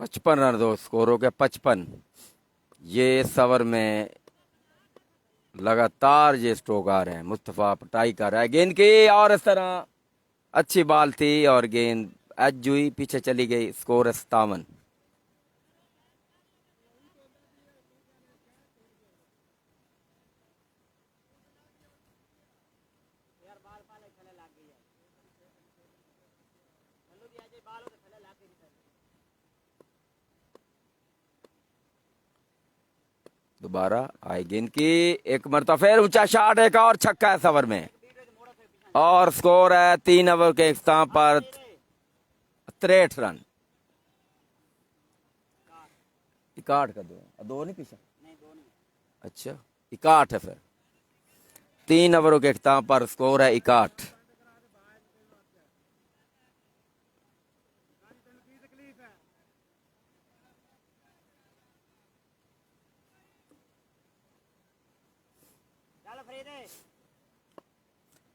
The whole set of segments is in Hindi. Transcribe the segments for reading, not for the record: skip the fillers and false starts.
55 रन दो, स्कोर हो गया 55। ये इस ओवर में लगातार ये स्ट्रोक आ रहे हैं। मुस्तफा पटाई कर रहा है गेंद की, और इस तरह अच्छी बॉल थी और गेंद एज हुई, पीछे चली गई। स्कोर है 57। दोबारा आई गेंद की, एक मरतबा फिर ऊंचा शॉट, एक और छक्का है इस ओवर में, और स्कोर है 3 ओवर के इख्तिताम पर 63 रन। 61 का दो नहीं पीछे, अच्छा 61 है फिर। 3 ओवरों के इख्तिताम पर स्कोर है 61।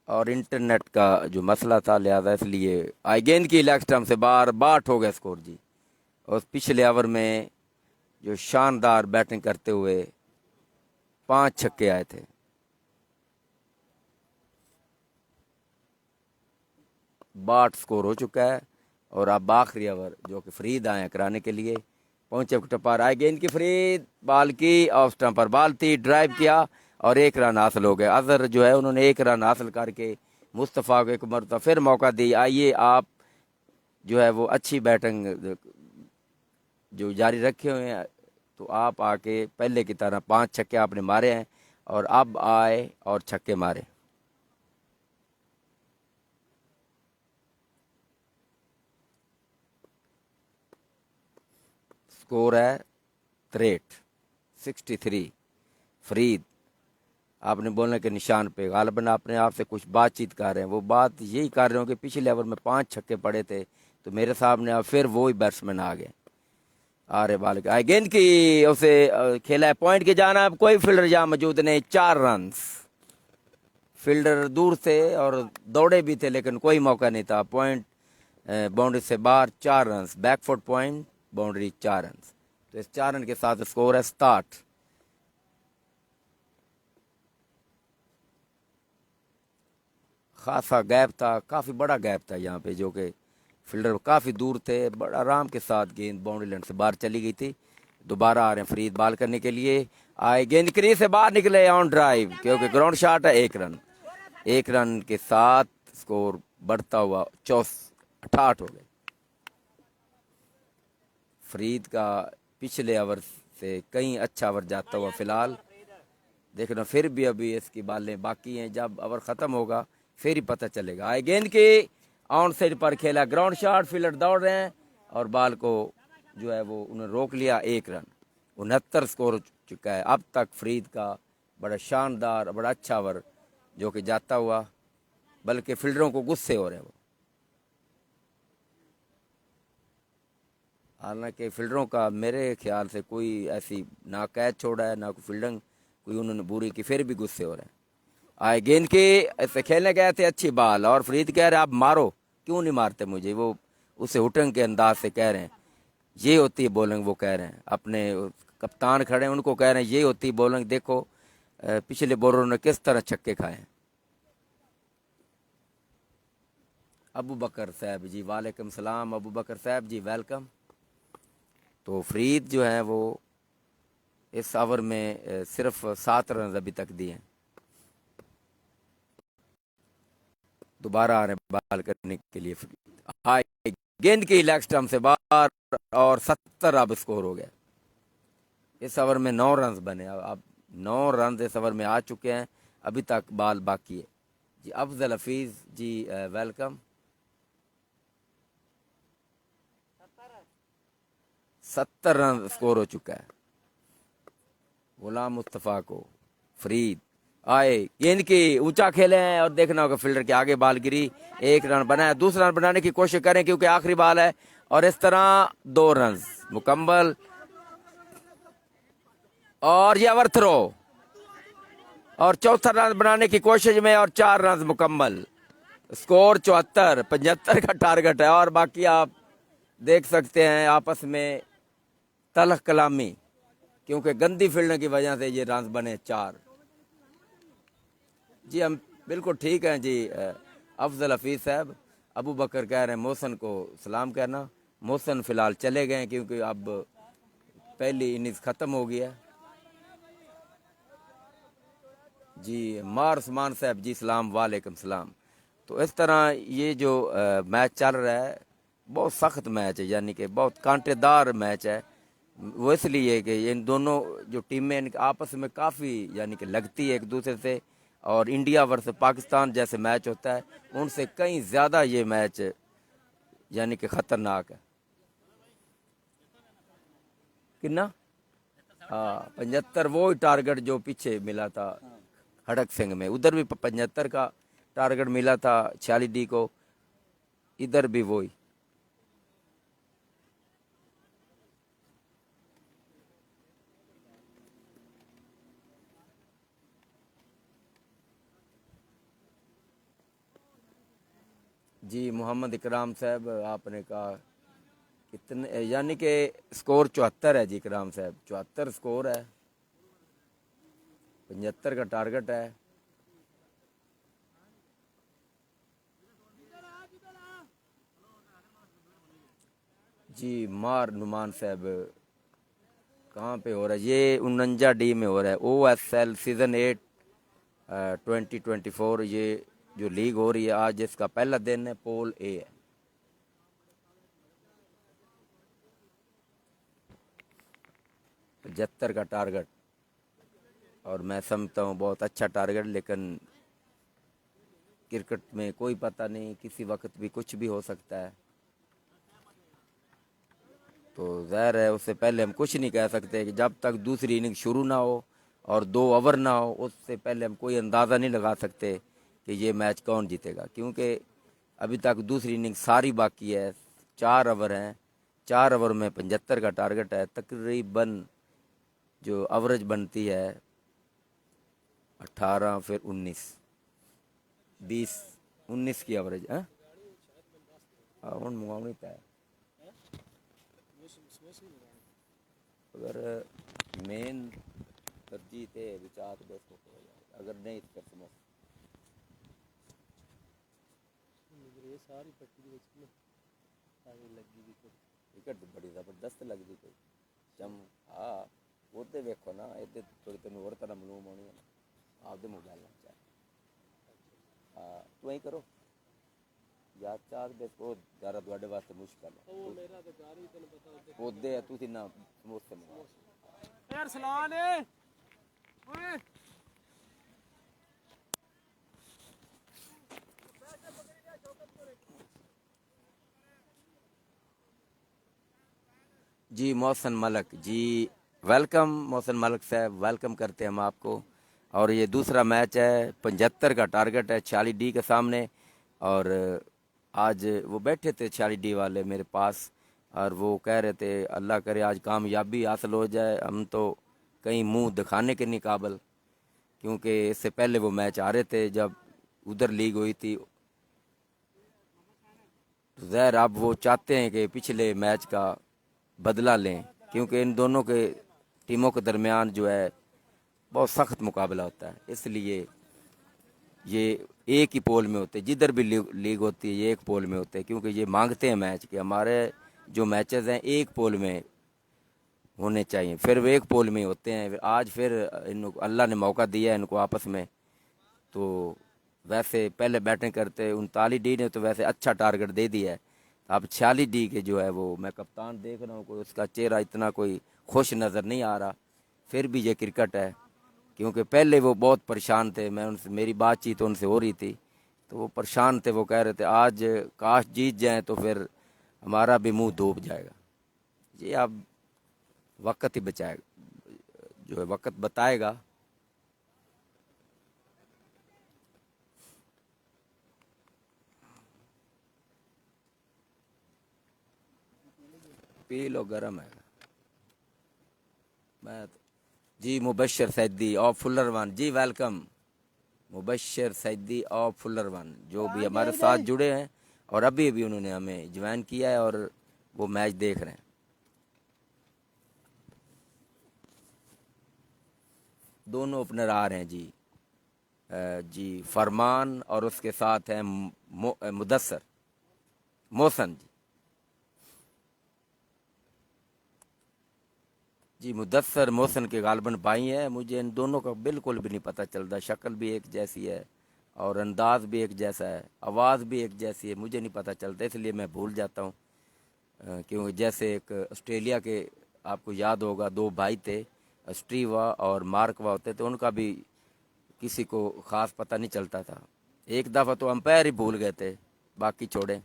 और इंटरनेट का जो मसला था, लिहाजा इसलिए आई गेंद की लेग स्टंप से बार 62 हो गया स्कोर जी। और पिछले ओवर में जो शानदार बैटिंग करते हुए 5 छक्के आए थे। बाट स्कोर हो चुका है, और अब आखिरी ओवर जो कि फरीद आए कराने के लिए पहुंचे। टपार आए गेंद की, फरीद बॉल की, ऑफ स्टंप पर बॉल थी, ड्राइव किया और 1 रन हासिल हो गया। अजहर जो है उन्होंने 1 रन हासिल करके मुस्तफ़ा को एक मरतबा फिर मौका दी। आइए आप जो है वो अच्छी बैटिंग जो जारी रखे हुए हैं, तो आप आके पहले की तरह 5 छक्के आपने मारे हैं, और अब आए और छक्के मारे। स्कोर है 63। फरीद आपने बोलने के निशान पे गालिबन आपने आपसे कुछ बातचीत कर रहे हैं। वो बात यही कर रहे हो कि पिछले ओवर में 5 छक्के पड़े थे, तो मेरे सामने अब फिर वो ही बैट्समैन आ गए। अरे बाल आए गेंद की, उसे खेला है पॉइंट की जाना। अब कोई फील्डर यहाँ मौजूद नहीं। 4 रन। फील्डर दूर थे और दौड़े भी थे, लेकिन कोई मौका नहीं था। पॉइंट बाउंड्री से बाहर 4 run, back foot point, boundary 4 run. तो इस 4 रन के साथ स्कोर है 67। खासा गैप था, काफ़ी बड़ा गैप था यहाँ पे, जो कि फील्डर काफ़ी दूर थे। बड़ा आराम के साथ गेंद बाउंड्री लाइन से बाहर चली गई थी। दोबारा आ रहे हैं फरीद बॉल करने के लिए। आए गेंद क्रीज से बाहर निकले ऑन ड्राइव, क्योंकि ग्राउंड शॉट है। 1 रन। 1 रन के साथ स्कोर बढ़ता हुआ 68 हो गए। फरीद का पिछले ओवर से कहीं अच्छा ओवर जाता हुआ फिलहाल देखना, फिर भी अभी इसकी बालें बाकी हैं। जब ओवर ख़त्म होगा फिर ही पता चलेगा। आए गेंद की, ऑन साइड पर खेला ग्राउंड शॉट, फील्डर दौड़ रहे हैं और बॉल को जो है वो उन्होंने रोक लिया। 1 रन। 69 स्कोर हो चुका है अब तक फरीद का। बड़ा शानदार, बड़ा अच्छा ओवर जो कि जाता हुआ, बल्कि फील्डरों को गुस्से हो रहे हैं वो। हालांकि फील्डरों का मेरे ख्याल से कोई ऐसी ना कैच छोड़ा है, ना कोई फील्डिंग कोई उन्होंने बुरी की, फिर भी गुस्से हो रहे हैं। आए गेंद के, ऐसे खेलने गए थे अच्छी बॉल, और फरीद कह रहे आप मारो, क्यों नहीं मारते मुझे। वो उसे हुटंग के अंदाज से कह रहे हैं ये होती है बॉलिंग। वो कह रहे हैं, अपने कप्तान खड़े हैं उनको कह रहे हैं ये होती है बॉलिंग। देखो पिछले बॉलरों ने किस तरह छक्के खाए हैं। अबू बकर साहब जी, वालेकुम सलाम। अबू बकर साहब जी वेलकम। तो फरीद जो है वो इस ओवर में सिर्फ 7 रन अभी तक दिए हैं। दोबारा आ रहे बॉल करने के लिए फरीद। हाई गेंद की लेग स्टंप से बाहर, और 70 अब स्कोर हो गया। इस ओवर में 9 रन बने। अब 9 रन इस ओवर में आ चुके हैं, अभी तक बॉल बाकी है जी। अफजल हफीज जी वेलकम। 70 रन स्कोर हो चुका है। गुलाम मुस्तफ़ा को फरीद आए गेंद की, ऊंचा खेले हैं और देखना होगा फील्डर के आगे बॉल गिरी। 1 रन बनाया, दूसरा रन बनाने की कोशिश करें क्योंकि आखिरी बॉल है, और इस तरह 2 रन मुकम्मल। और ये ओवर थ्रो, और चौथा रन बनाने की कोशिश में, और 4 रन मुकम्मल। स्कोर 74। 75 का टारगेट है, और बाकी आप देख सकते हैं आपस में तलख कलामी, क्योंकि गंदी फील्डिंग की वजह से ये रन बने 4। जी हम बिल्कुल ठीक हैं जी। अफजल हफीज़ साहब, अबू बकर कह रहे हैं मोहसन को सलाम कहना। मोहसन फ़िलहाल चले गए क्योंकि अब पहली इनिंग्स ख़त्म हो गई है। जी मार उस्मान साहब जी सलाम, वालेकुम सलाम। तो इस तरह ये जो मैच चल रहा है बहुत सख्त मैच है, यानी कि बहुत कांटेदार मैच है। वो इसलिए कि इन दोनों जो टीमें इनके आपस में काफ़ी यानी कि लगती है एक दूसरे से, और इंडिया वर्सेस पाकिस्तान जैसे मैच होता है उनसे कहीं ज़्यादा ये मैच यानी कि ख़तरनाक है। कितना? हाँ 75, वो ही टारगेट जो पीछे मिला था हड़क सिंह में, उधर भी 75 का टारगेट मिला था 46D को, इधर भी वही। जी मोहम्मद इकराम साहब, आपने कहा कितने, यानी कि स्कोर 74 है जी इकराम साहब, 74 स्कोर है, 75 का टारगेट है। जी मार नुमान साहब कहाँ पे हो रहा है? ये 49D में हो रहा है, OSL सीज़न 8 2024। ये जो लीग हो रही है आज इसका पहला दिन है, पोल ए है। 75 का टारगेट, और मैं समझता हूँ बहुत अच्छा टारगेट, लेकिन क्रिकेट में कोई पता नहीं, किसी वक्त भी कुछ भी हो सकता है। तो ज़ाहिर है उससे पहले हम कुछ नहीं कह सकते कि जब तक दूसरी इनिंग शुरू ना हो और 2 ओवर ना हो, उससे पहले हम कोई अंदाज़ा नहीं लगा सकते कि ये मैच कौन जीतेगा, क्योंकि अभी तक दूसरी इनिंग सारी बाकी है। 4 ओवर हैं, 4 ओवर में 75 का टारगेट है। तकरीबन जो एवरेज बनती है 18, फिर 19, 20, 19 की एवरेज है। हाँ मुआवनी है, अगर मेन तरजीह थे विचार बस हो जाएगा, अगर नहीं तो फिर समझ सारी पट्टी लगी भी विकेट बड़ी जबरदस्त लगती कोई चम। हाँ वो तो वेखो ना, ये थोड़ी तेन होर तरह मालूम होनी है ना, आपके मोबाइल चाहे हाँ तू ही करो यार, चार बस वो ज़्यादा थोड़े वास्ते मुश्किल है। ओदे है तुसी ना समोसे मंगा यार सलान है ओए। जी मोहसन मलक जी, वेलकम मोहसन मलक साहब, वेलकम करते हैं हम आपको। और ये दूसरा मैच है, 75 का टारगेट है 46D के सामने। और आज वो बैठे थे 46D वाले मेरे पास, और वो कह रहे थे अल्लाह करे आज कामयाबी हासिल हो जाए, हम तो कहीं मुंह दिखाने के नहीं काबिल, क्योंकि इससे पहले वो मैच आ रहे थे जब उधर लीग हुई थी। तो ज़ाहिर अब वो चाहते हैं कि पिछले मैच का बदला लें, क्योंकि इन दोनों के टीमों के दरमियान जो है बहुत सख्त मुकाबला होता है, इसलिए ये एक ही पोल में होते हैं। जिधर भी लीग होती है ये एक पोल में होते हैं, क्योंकि ये मांगते हैं मैच कि हमारे जो मैचेस हैं एक पोल में होने चाहिए, फिर वो एक पोल में होते हैं। आज फिर इनको अल्लाह ने मौका दिया है इनको आपस में। तो वैसे पहले बैटिंग करते 39D ने तो वैसे अच्छा टारगेट दे दिया है। अब 46D के जो है वो मैं कप्तान देख रहा हूँ, कोई उसका चेहरा इतना कोई खुश नज़र नहीं आ रहा। फिर भी ये क्रिकेट है, क्योंकि पहले वो बहुत परेशान थे, मैं उनसे मेरी बातचीत उनसे हो रही थी तो वो परेशान थे। वो कह रहे थे आज काश जीत जाएं तो फिर हमारा भी मुंह धोप जाएगा। ये अब वक्त ही बचाएगा, जो है वक्त बताएगा। पी लो, गर्म है। मैं जी मुबशर सैदी और फुलर वन जी, वेलकम मुबशर सैदी और फुलर वन, जो भी हमारे साथ जुड़े हैं और अभी अभी उन्होंने हमें ज्वाइन किया है और वो मैच देख रहे हैं। दोनों ओपनर आ रहे हैं जी। जी फरमान और उसके साथ हैं मुदस्सर मोहसन जी। जी मुदस्सर मोहसन के गालबन भाई हैं। मुझे इन दोनों का बिल्कुल भी नहीं पता चलता। शक्ल भी एक जैसी है और अंदाज भी एक जैसा है, आवाज़ भी एक जैसी है। मुझे नहीं पता चलता, इसलिए मैं भूल जाता हूँ। क्योंकि जैसे एक ऑस्ट्रेलिया के, आपको याद होगा, दो भाई थे, स्टीवा और मार्कवा होते थे, उनका भी किसी को ख़ास पता नहीं चलता था। एक दफ़ा तो अंपायर ही भूल गए थे, बाकी छोड़े।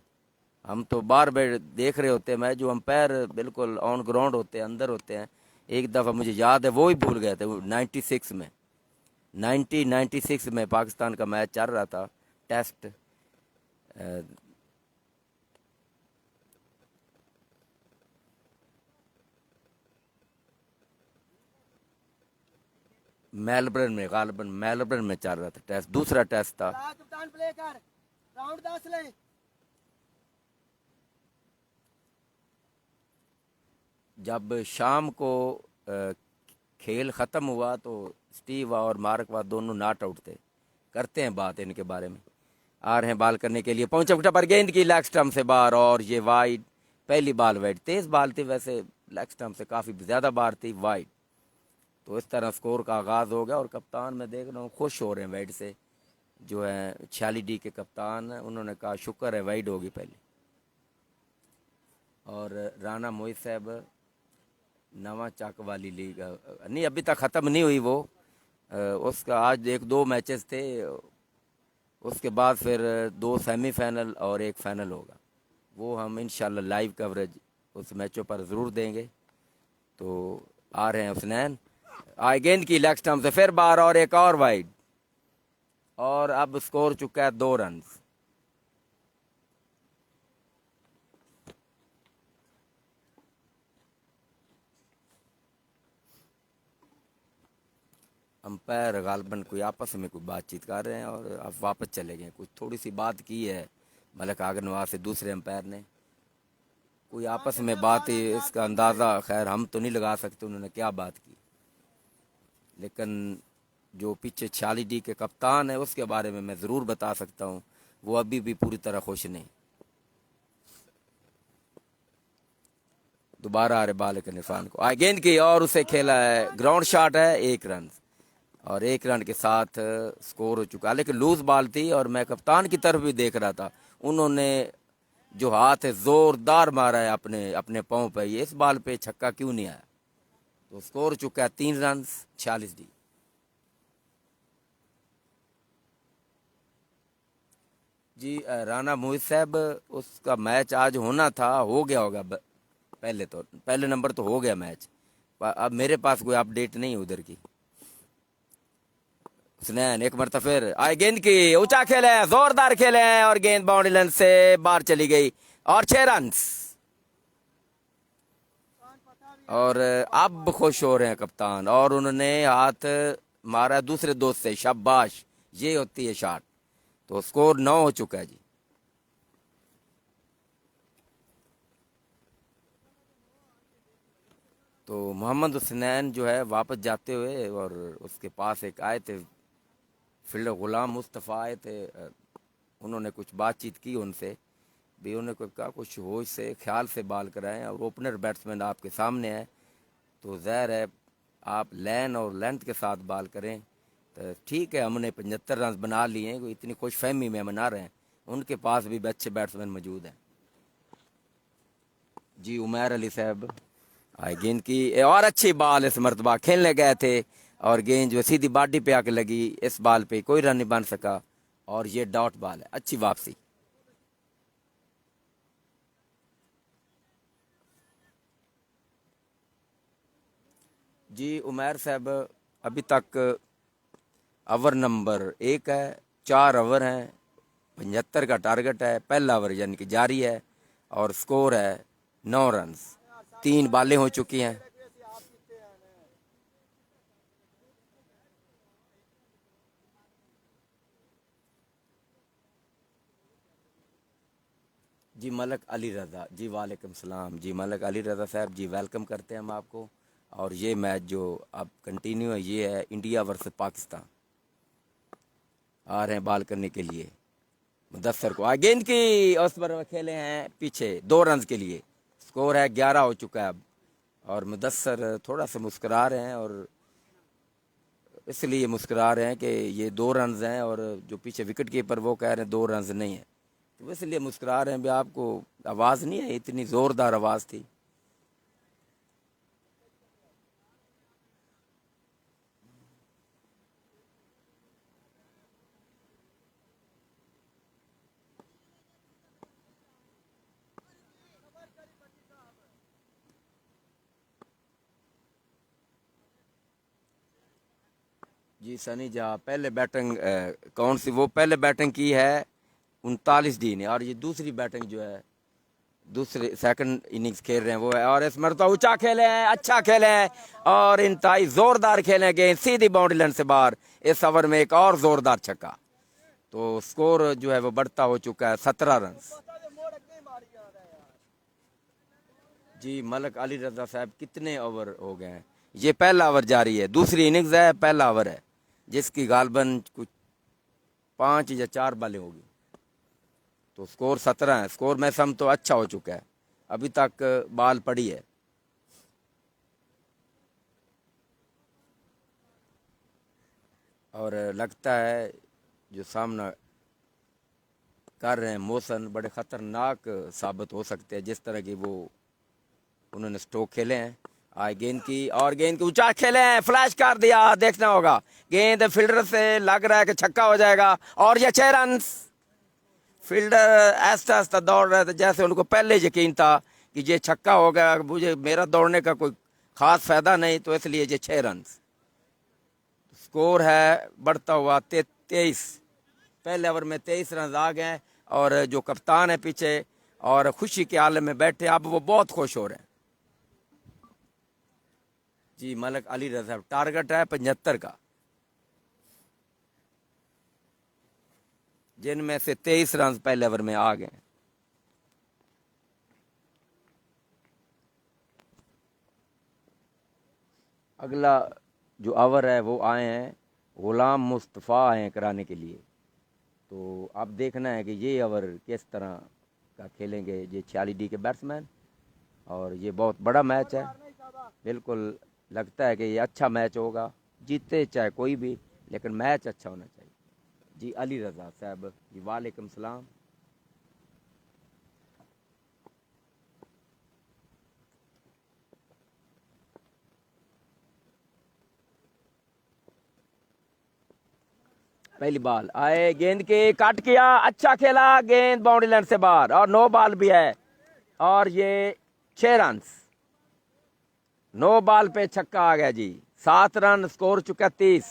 हम तो बार बार देख रहे होते हैं मैच, जो अंपायर बिल्कुल ऑन ग्राउंड होते हैं, अंदर होते हैं, एक दफ़ा मुझे याद है वो ही भूल गए थे। वो 96 में, 1996 में पाकिस्तान का मैच चल रहा था, टेस्ट। मेलबर्न में, गालबन मेलबर्न में चल रहा था टेस्ट, दूसरा टेस्ट था। कप्तान प्ले कर, राउंड 10 ले। जब शाम को खेल ख़त्म हुआ तो स्टीव और मार्कवा दोनों नॉट आउट थे। करते हैं बात इनके बारे में। आ रहे हैं बाल करने के लिए, पहुंचे विकेट पर, गेंद की लेग स्टंप से बाहर और ये वाइड। पहली बाल वाइड, तेज़ बाल थी वैसे, लेग स्टंप से काफ़ी ज़्यादा बाहर थी, वाइड। तो इस तरह स्कोर का आगाज़ हो गया और कप्तान मैं देख रहा हूँ खुश हो रहे हैं वाइड से। जो है 46D के कप्तान हैं, उन्होंने कहा शुक्र है वाइड होगी पहले। और राना मोहित साहब, नवा चक वाली लीग नहीं, अभी तक ख़त्म नहीं हुई वो। उसका आज एक दो मैचेस थे, उसके बाद फिर दो सेमीफाइनल और एक फाइनल होगा। वो हम इंशाल्लाह लाइव कवरेज उस मैचों पर ज़रूर देंगे। तो आ रहे हैं हुसनैन, आए गेंद की लेग स्टंप से फिर बार और एक और वाइड। और अब स्कोर चुका है 2 रन। अंपायर गालबन कोई आपस में कोई बातचीत कर रहे हैं और अब वापस चले गए। कुछ थोड़ी सी बात की है मलिक आगर नवाज से दूसरे अंपायर ने, कोई आपस में बात ही, इसका अंदाज़ा खैर हम तो नहीं लगा सकते उन्होंने क्या बात की। लेकिन जो पीछे 46D के कप्तान है उसके बारे में मैं ज़रूर बता सकता हूँ, वो अभी भी पूरी तरह खुश नहीं। दोबारा आ रहे बाल के निशान को, आए गेंद की और उसे खेला है, ग्राउंड शॉट है, 1 रन। और 1 रन के साथ स्कोर हो चुका। लेकिन लूज बॉल थी और मैं कप्तान की तरफ भी देख रहा था, उन्होंने जो हाथ है जोरदार मारा है अपने अपने पाँव पे, ये इस बॉल पे छक्का क्यों नहीं आया। तो स्कोर चुका है 3 रन, 46D। जी राना मोहित साहब, उसका मैच आज होना था, हो गया होगा पहले तो, पहले नंबर तो हो गया मैच। अब मेरे पास कोई अपडेट नहीं है उधर की। हुसनैन एक मरतबा फिर आए, गेंद की ऊंचा खेले, जोरदार खेले और गेंद बाउंड्री लाइन से बाहर चली गई और 6 रन। और अब खुश हो रहे हैं कप्तान और उन्होंने हाथ मारा दूसरे दोस्त से, शाबाश, ये होती है शॉट। तो स्कोर 9 हो चुका है जी। तो मोहम्मद हुसनैन जो है वापस जाते हुए, और उसके पास एक आए थे फील्डर गुलाम मुस्तफ़ा आए थे, उन्होंने कुछ बातचीत की उनसे भी, उन्होंने कहा कुछ होश से ख्याल से बाल कराएं और ओपनर बैट्समैन आपके सामने है, तो ज़ाहिर है आप लैन और लेंथ के साथ बाल करें। तो ठीक है, हमने 75 रन बना लिए हैं, कोई इतनी खुश फहमी में मना रहे हैं, उनके पास भी अच्छे बैट्समैन मौजूद हैं। जी उमैर अली साहब आए, गेंद की और अच्छी बॉल, इस मरतबा खेलने गए थे और गेंद जो सीधी बॉडी पे आके लगी, इस बॉल पे कोई रन नहीं बन सका और ये डॉट बॉल है, अच्छी वापसी। जी उमैर साहब, अभी तक ओवर नंबर 1 है, 4 ओवर हैं, 75 का टारगेट है, पहला ओवर यानी कि जारी है और स्कोर है 9 रन। 3 बॉलें हो चुकी हैं। जी मलक अली रज़ा जी, वालेकुम सलाम जी, मलक अली रज़ा साहब जी, वेलकम करते हैं हम आपको। और ये मैच जो अब कंटिन्यू है ये है इंडिया वर्सेस पाकिस्तान। आ रहे हैं बॉल करने के लिए मुदस्सर को, गेंद की उस पर खेले हैं पीछे 2 रन के लिए। स्कोर है 11 हो चुका है अब, और मुदस्सर थोड़ा सा मुस्कुरा रहे हैं, और इसलिए मुस्कुरा रहे हैं कि ये 2 रन हैं, और जो पीछे विकेट कीपर वो कह रहे हैं 2 रन नहीं है, तो इसलिए मुस्कुरा रहे हैं। भी आपको आवाज़ नहीं है, इतनी ज़ोरदार आवाज़ थी। जी सनी जा पहले बैटिंग कौन सी वो पहले बैटिंग की है 39 ने, और ये दूसरी बैटिंग जो है दूसरे सेकंड इनिंग्स खेल रहे हैं वो है। और इस मरतबा ऊंचा खेले हैं, अच्छा खेले हैं, और इंतहाई जोरदार खेले हैं, गेंद सीधी बाउंड्री लाइन से बाहर। इस ओवर में एक और जोरदार छक्का, तो स्कोर जो है वो बढ़ता हो चुका है 17 रन। जी मलक अली रजा साहब कितने ओवर हो गए हैं? ये पहला ओवर जारी है, दूसरी इनिंग्स है, पहला ओवर है, जिसकी गालबन कुछ 5 या 4 बालें होगी। तो स्कोर 17 है। स्कोर में सम तो अच्छा हो चुका है, अभी तक बाल पड़ी है। और लगता है जो सामना कर रहे हैं मोशन बड़े ख़तरनाक साबित हो सकते हैं, जिस तरह की वो उन्होंने स्ट्रोक खेले हैं। आए गेंद की, और गेंद की ऊंचा खेले हैं, फ्लैश कर दिया, देखना होगा। गेंद फील्डर से लग रहा है कि छक्का हो जाएगा, और ये 6 रन। फील्डर ऐसा ऐसा दौड़ रहे थे जैसे उनको पहले यकीन था कि ये छक्का होगा, मुझे मेरा दौड़ने का कोई खास फायदा नहीं, तो इसलिए ये 6 रन। स्कोर है बढ़ता हुआ 23। पहले ओवर में 23 रन आ गए, और जो कप्तान है पीछे और खुशी के आलम में बैठे, अब वो बहुत खुश हो रहे हैं। जी मलक अली रजा टारगेट है 75 का, जिनमें से 23 रन पहले ओवर में आ गए। अगला जो ओवर है वो आए हैं गुलाम मुस्तफ़ा आए हैं कराने के लिए। तो अब देखना है कि ये ओवर किस तरह का खेलेंगे ये 46D के बैट्समैन। और ये बहुत बड़ा मैच है, बिल्कुल लगता है कि ये अच्छा मैच होगा, जीते चाहे कोई भी, लेकिन मैच अच्छा होना चाहिए। जी अली रज़ा साहब जी वालेकुम सलाम। पहली बॉल आए, गेंद की काट किया, अच्छा खेला, गेंद बाउंड्री लाइन से बाहर, और 9 बॉल भी है, और ये 6 रन। 9 बॉल पे छक्का आ गया जी, 7 रन, स्कोर चुका 30।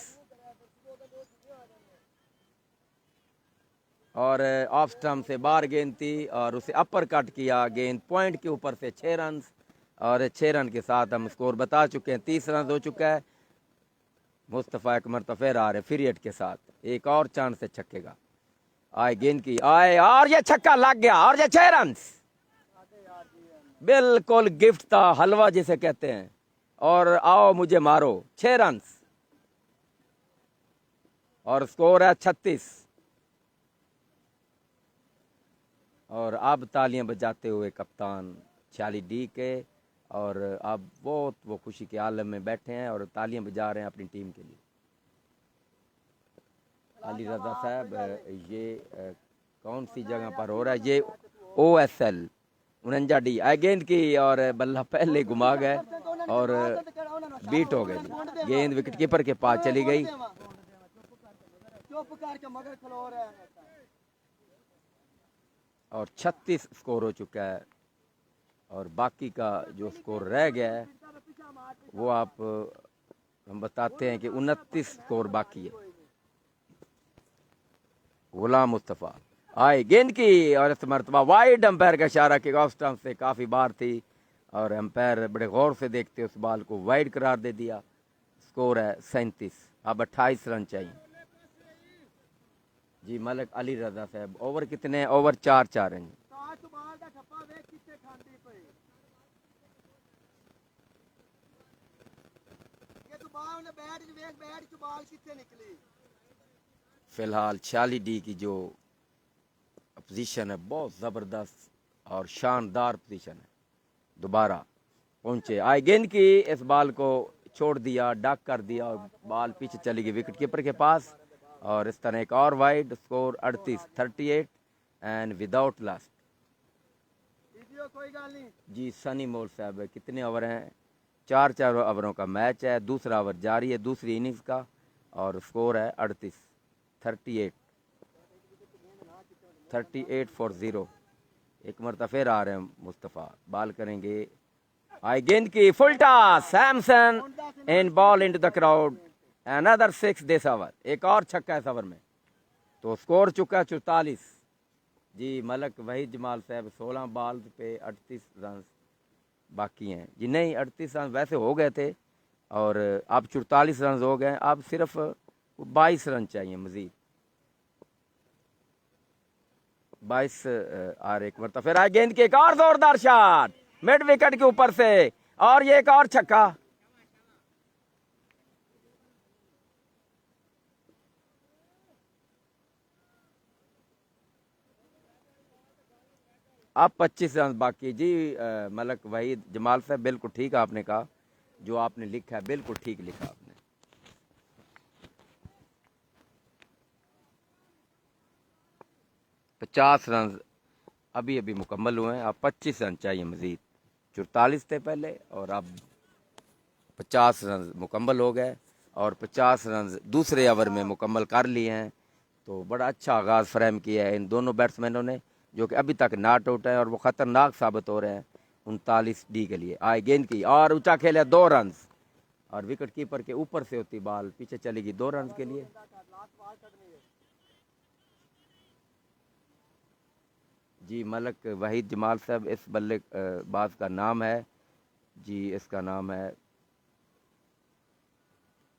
और ऑफ स्टंप से बाहर गेंद थी, और उसे अपर कट किया, गेंद पॉइंट के ऊपर से 6 रन, और 6 रन के साथ हम स्कोर बता चुके हैं, 30 रन हो चुका है। मुस्तफ़ा एक मरतबा फिर आ रहे पीरियड के साथ, एक और चांस है छक्के का। आए गेंद की, आए, और ये छक्का लग गया, और ये 6 रन। बिल्कुल गिफ्ट था, हलवा जिसे कहते हैं, और आओ मुझे मारो, 6 रन, और स्कोर है 36। और अब तालियां बजाते हुए कप्तान 46D के, और अब बहुत वो खुशी के आलम में बैठे हैं और तालियां बजा रहे हैं अपनी टीम के लिए। अली रजा साहब ये कौन सी जगह पर हो रहा है? ये OSL 49D। गेंद की, और बल्ला पहले घुमा गए और बीट हो गए जी। गेंद विकेट कीपर के पास चली गई, और 36 स्कोर हो चुका है। और बाकी का जो स्कोर रह गया है वो आप हम बताते हैं कि 29 स्कोर बाकी है। गुलाम मुस्तफ़ा आए, गेंद की, और इस मरतबा वाइड अंपायर का इशारा कि ऑफ स्टंप से काफ़ी बार थी, और अंपायर बड़े गौर से देखते उस बॉल को वाइड करार दे दिया। स्कोर है 37। अब 28 रन चाहिए। जी मलक अली रजा साहब ओवर कितने? ओवर 4 हैं। चुबा उन्हें बैट वेख बैट चुबाल कितने निकली। फिलहाल 46D की जो पोजीशन है बहुत ज़बरदस्त और शानदार पोजीशन है। दोबारा पहुंचे, आए गेंद की, इस बॉल को छोड़ दिया, डक कर दिया और बॉल पीछे चली गई विकेट कीपर के पास। और इस तरह एक और wide, score 38 and without last. कोई गल नहीं जी सनी मोल साहब, कितने ओवर हैं? 4 ओवरों का मैच है, दूसरा ओवर जारी है दूसरी इनिंग्स का और स्कोर है 38 फॉर 0। एक मरतबा फिर आ रहे हैं मुस्तफ़ा, बॉल करेंगे, आई गेंद की, full toss, Samson in ball into the crowd, another 6 this over. एक और छक्का इस ओवर में, तो स्कोर चुका है 44। जी मलक वहीद जमाल साहब 16 बॉल पे 38 रन बाकी हैं जी। नहीं 38 रन वैसे हो गए थे और अब 44 रन हो गए, अब सिर्फ 22 रन चाहिए मजीद। 22 और एक मरतबा फिर आए गेंद की, एक और जोरदार शॉट मिड विकेट के ऊपर से और ये एक और छक्का। अब 25 रन बाकी जी। मलक वहीद जमाल साहब बिल्कुल ठीक आपने कहा, जो आपने लिखा है बिल्कुल ठीक लिखा आपने। 50 रन अभी अभी मुकम्मल हुए हैं, अब 25 रन चाहिए मजीद। 44 थे पहले और अब 50 रन मुकम्मल हो गए और 50 रन दूसरे ओवर में मुकम्मल कर लिए हैं। तो बड़ा अच्छा आगाज़ फ्रेम किया है इन दोनों बैट्समैनों ने, जो कि अभी तक नॉट आउट है और वो ख़तरनाक साबित हो रहे हैं 39D के लिए। आए गेंद की और ऊंचा खेले 2 रन और विकेट कीपर के ऊपर से होती बॉल पीछे चलेगी 2 रन के लिए। जी मलक वहीद जमाल साहब, इस बल्लेबाज का नाम है जी, इसका नाम है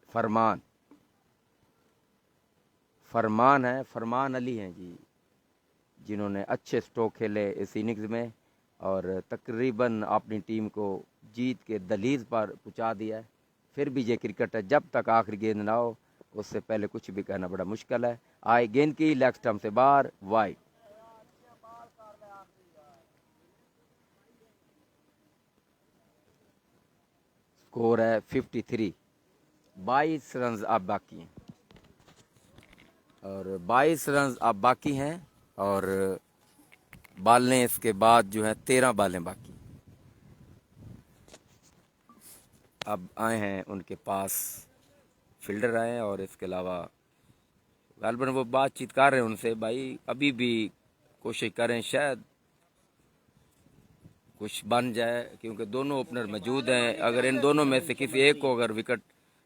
फरमान है, फरमान अली हैं जी, जिन्होंने अच्छे स्ट्रोक खेले इस इनिंग्स में और तकरीबन अपनी टीम को जीत के दहलीज पर पहुंचा दिया है। फिर भी ये क्रिकेट है, जब तक आखिरी गेंद ना हो उससे पहले कुछ भी कहना बड़ा मुश्किल है। आए गेंद की, लेग स्टंप से बाहर, वाइड। स्कोर है 53। 22 रन अब बाकी हैं और 22 रन अब बाकी हैं और बालें इसके बाद जो है 13 बालें बाकी। अब आए हैं उनके पास फील्डर आए हैं और इसके अलावा गालबन वो बातचीत कर रहे हैं उनसे, भाई अभी भी कोशिश करें शायद कुछ बन जाए, क्योंकि दोनों ओपनर मौजूद हैं। अगर इन दोनों में से किसी एक को अगर विकेट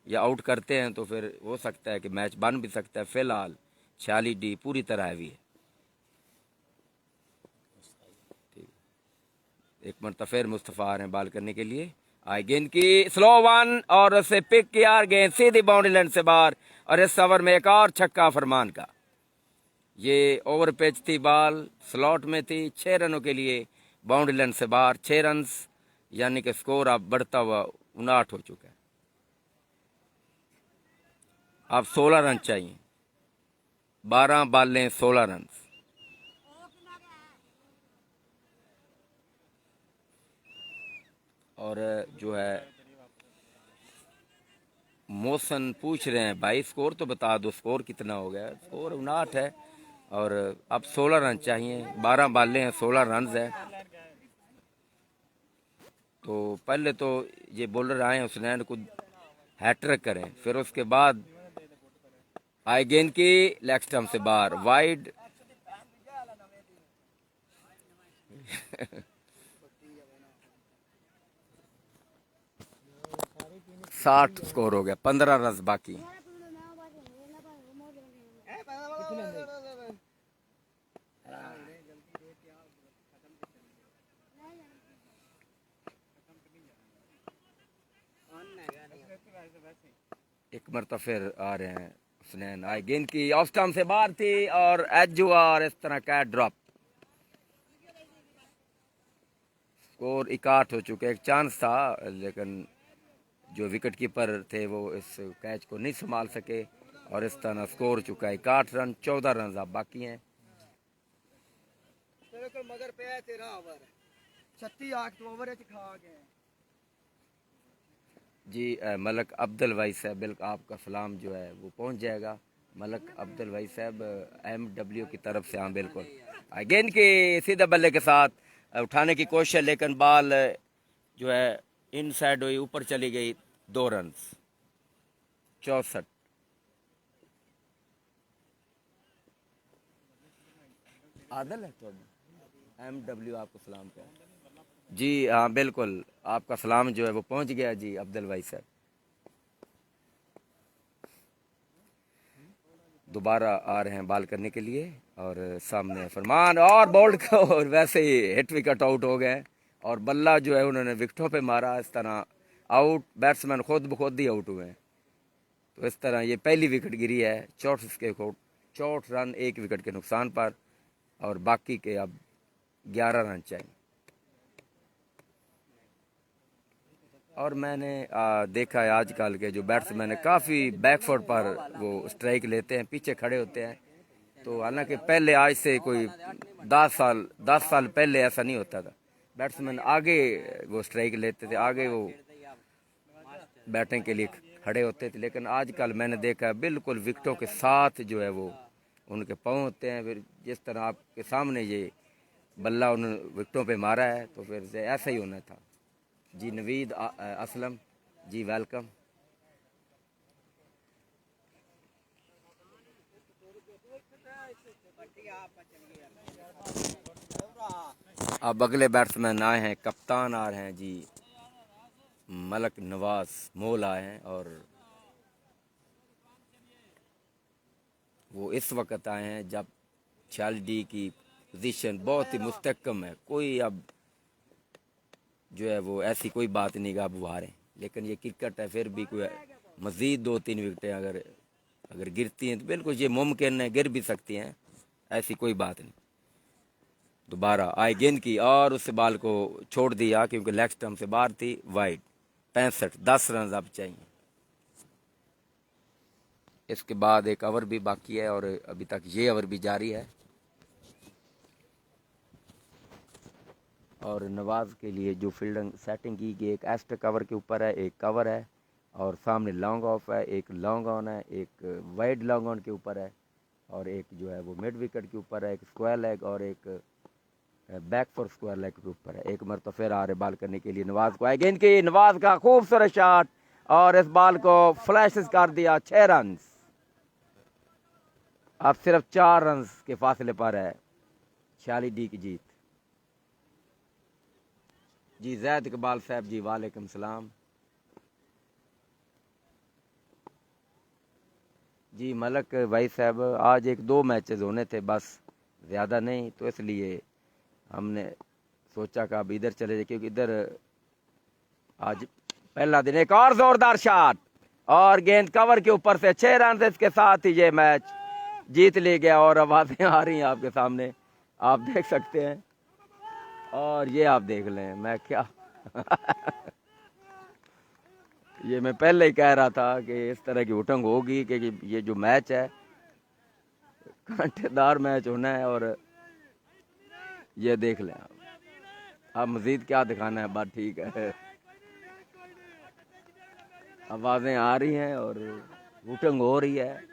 या आउट करते हैं तो फिर हो सकता है कि मैच बन भी सकता है। फिलहाल 46D पूरी तरह हैवी है। एक मरतबा फिर मुस्तफ़ा आ रहे हैं बॉल करने के लिए। आई गेंद की, स्लो वन और उसे पिक किया, गेंद सीधी बाउंड्री लाइन से बाहर और इस ओवर में एक और छक्का फरमान का। ये ओवर पिच थी, बॉल स्लॉट में थी, 6 रनों के लिए बाउंड्री लाइन से बाहर 6 रन, यानी कि स्कोर अब बढ़ता हुआ 59 हो चुका है। अब 16 रन चाहिए, 12 बालें 16 रन। और जो है मोशन पूछ रहे हैं, भाई स्कोर तो बता दो, स्कोर कितना हो गया? स्कोर 59 है और अब 16 रन चाहिए, 12 बालें हैं, 16 रन है। तो पहले तो ये बॉलर आए हुसनैन को हैट्रिक करें, फिर उसके बाद आई गेंद की, लेग स्टंप से बाहर, वाइड। 60 स्कोर हो गया, 15 रन बाकी। एक मरतबा फिर आ रहे हैं हुसनैन, आई गेंद की, ऑफ स्टंप से बाहर थी और एज हुआ और इस तरह का ड्रॉप। स्कोर 61 हो चुके, एक चांस था लेकिन जो विकेट कीपर थे वो इस कैच को नहीं संभाल सके और इस तरह स्कोर चुका है 61 रन। 14 रन अब बाकी हैं। तेरे को मगर पे 13 ओवर 36 8 ओवर खा गए। जी मलक अब्दुल भाई साहब बिल्कुल आपका सलाम जो है वो पहुंच जाएगा। मलक अब्दुल भाई साहब MW की तरफ से। हाँ बिल्कुल। गेंद के सीधा बल्ले के साथ उठाने की कोशिश, लेकिन बॉल जो है इन साइड हुई, ऊपर चली गई। 2 रन। 64। आदल है तो MW आपको सलाम का। जी हाँ बिल्कुल आपका सलाम जो है वो पहुंच गया जी अब्दुल भाई साहब। दोबारा आ रहे हैं बॉल करने के लिए और सामने फरमान और बोल्ड को और वैसे ही हिट विकेट आउट हो गए और बल्ला जो है उन्होंने विकेटों पे मारा। इस तरह आउट, बैट्समैन खुद ब खुद ही आउट हुए हैं। तो इस तरह ये पहली विकेट गिरी है 64 रन 1 विकेट के नुकसान पर और बाकी के अब 11 रन चाहिए। और मैंने देखा है आजकल के जो बैट्समैन है काफ़ी बैकफुट पर वो स्ट्राइक लेते हैं, पीछे खड़े होते हैं। तो हालांकि पहले आज से कोई 10 साल पहले ऐसा नहीं होता था। बैट्समैन आगे वो स्ट्राइक लेते थे, आगे वो बैटिंग के लिए खड़े होते थे। लेकिन आजकल मैंने देखा है बिल्कुल विकेटों के साथ जो है वो उनके पाँव होते हैं। फिर जिस तरह आपके सामने ये बल्ला उन्होंने विकेटों पे मारा है तो फिर ऐसा ही होना था। जी नवीद असलम जी वेलकम। अब अगले बैट्समैन आए हैं, कप्तान आ रहे हैं जी मलक नवाज मोल आए हैं और वो इस वक्त आए हैं जब 46D की पोजीशन बहुत ही मुस्तकम है। कोई अब जो है वो ऐसी कोई बात नहीं कि अब वो हारें, लेकिन ये क्रिकेट है। फिर भी कोई मज़ीद 2-3 विकेटें अगर गिरती हैं तो बिल्कुल ये मुमकिन है, गिर भी सकती हैं, ऐसी कोई बात नहीं। दोबारा आए गेंद की और उस बॉल को छोड़ दिया क्योंकि लेग स्टंप से बाहर थी, वाइड। 65 10 रन अब चाहिए। इसके बाद एक ओवर भी बाकी है और अभी तक ये ओवर भी जारी है। और नवाज के लिए जो फील्डिंग सेटिंग की गई एक एस्ट कवर के ऊपर है, एक कवर है और सामने लॉन्ग ऑफ है, एक लॉन्ग ऑन है, एक वाइड लॉन्ग ऑन के ऊपर है और एक जो है वो मिड विकेट के ऊपर है, एक स्क्वायर लेग और एक बैक फॉर स्क्वायर लेग के ऊपर है। एक मरतबा फिर आ रहे बॉल करने के लिए नवाज को। आए गेंद की, नवाज का खूबसूरत शॉट और इस बॉल को फ्लैशेस कर दिया। 6 रन। अब सिर्फ 4 रन के फासले पर है 46D की जीत। जी जैद इकबाल साहब जी वालेकुम सलाम। जी मलक भाई साहब आज 1-2 मैचेस होने थे बस, ज़्यादा नहीं, तो इसलिए हमने सोचा कि अब इधर चले जाए क्योंकि इधर आज पहला दिन। एक और जोरदार शॉट और गेंद कवर के ऊपर से 6 रन से इसके साथ ही ये मैच जीत ले गया। और आवाज़ें आ रही हैं आपके सामने, आप देख सकते हैं और ये आप देख लें मैं क्या ये मैं पहले ही कह रहा था कि इस तरह की उठंग होगी कि ये जो मैच है कांटेदार मैच होना है। और ये देख लें आप मजीद क्या दिखाना है, बात ठीक है। आवाज़ें आ रही हैं और उठंग हो रही है।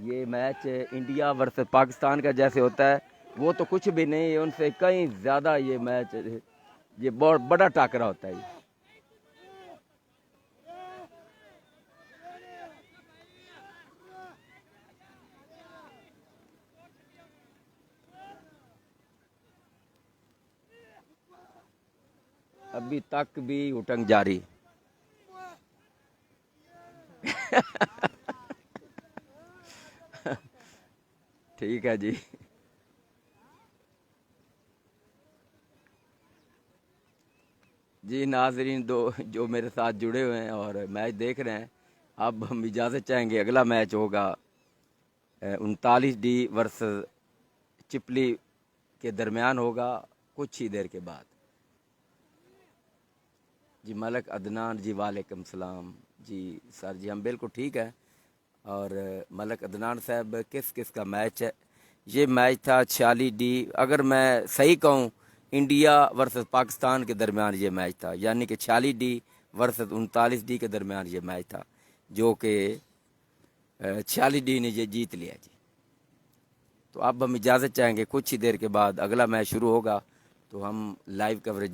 ये मैच इंडिया वर्सेस पाकिस्तान का जैसे होता है वो तो कुछ भी नहीं है, उनसे कहीं ज़्यादा ये मैच, ये बहुत बड़ा टाकरा होता है। अभी तक भी उठंग जारी। ठीक है जी। जी नाजरीन दो जो मेरे साथ जुड़े हुए हैं और मैच देख रहे हैं, अब हम इजाज़त चाहेंगे। अगला मैच होगा 39D वर्सेस चिपली के दरमियान होगा कुछ ही देर के बाद। जी मलक अदनान जी वालेकुम सलाम जी। सर जी हम बिल्कुल ठीक है। और मलक अदनान साहब किस किस का मैच है? ये मैच था 46D, अगर मैं सही कहूँ इंडिया वर्सेस पाकिस्तान के दरमियान ये मैच था, यानी कि 46D वर्सेस 39D के दरमियान ये मैच था, जो कि 46D ने ये जीत लिया जी। तो अब हम इजाज़त चाहेंगे, कुछ ही देर के बाद अगला मैच शुरू होगा, तो हम लाइव कवरेज